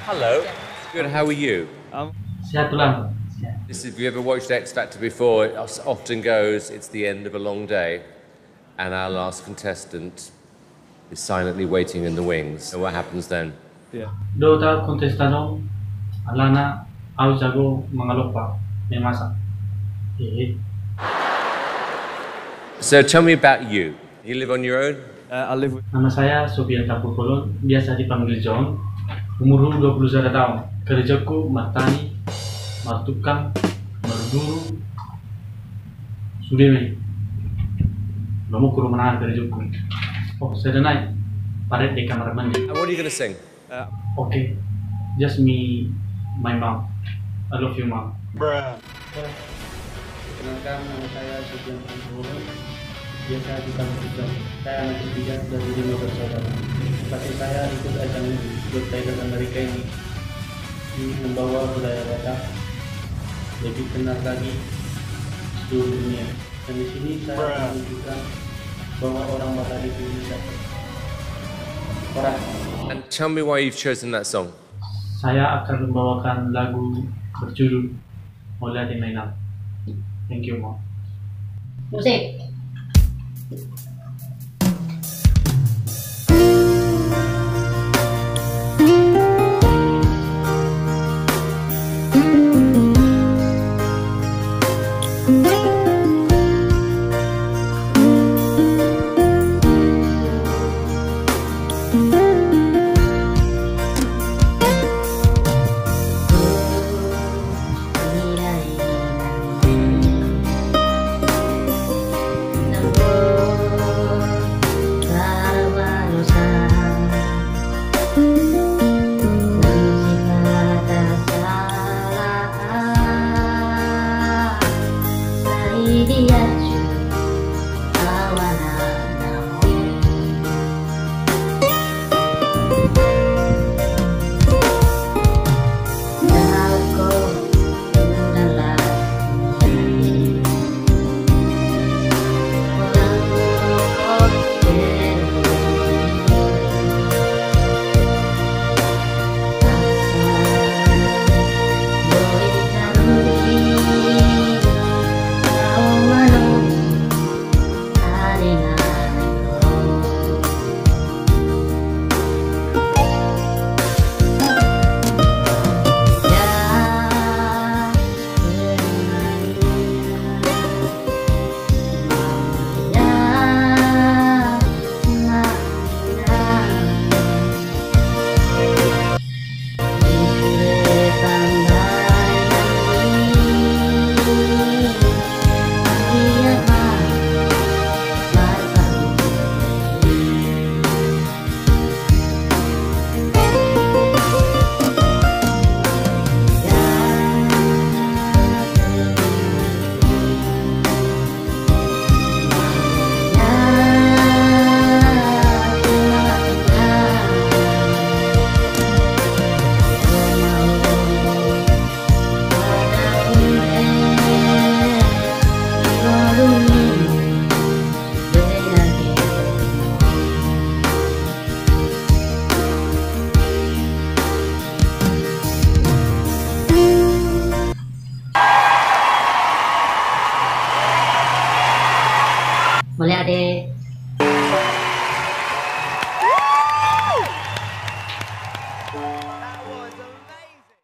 Hello. Good. How are you? Sehat ulang. If you ever watched X Factor before, it often goes, it's the end of a long day, and our last contestant is silently waiting in the wings. And what happens then? Dota kontestano Alana au jago mangalupa may masak. So tell me about you. You live on your own? I live with. Nama saya Sofian Kapurkolon, biasa dipanggil John. Umur 21 tahun. Kerjaku martani, martukang, marduru, sudeme. Namu kuru manahan kerjaku. Oh, saya naik. Paret di kamar mandi. And what are you going to sing? Okay, just me, my mom. I love you, mom. Perkenalkan, nama saya Sofian Kapurkolon. Biasa dipanggil John. Saya anak ketiga dari 5 bersaudara. Kasih saya ikut ajang Good Tiger Amerika ini membawa budaya Batak lebih kenal lagi seluruh dunia. Dan di sini saya menunjukkan bahwa orang Batak itu bisa orang. And tell me why you've chosen that song. Saya akan membawakan lagu berjudul Mulai Mainan. Thank you, Mom. Musik. Boleh adek.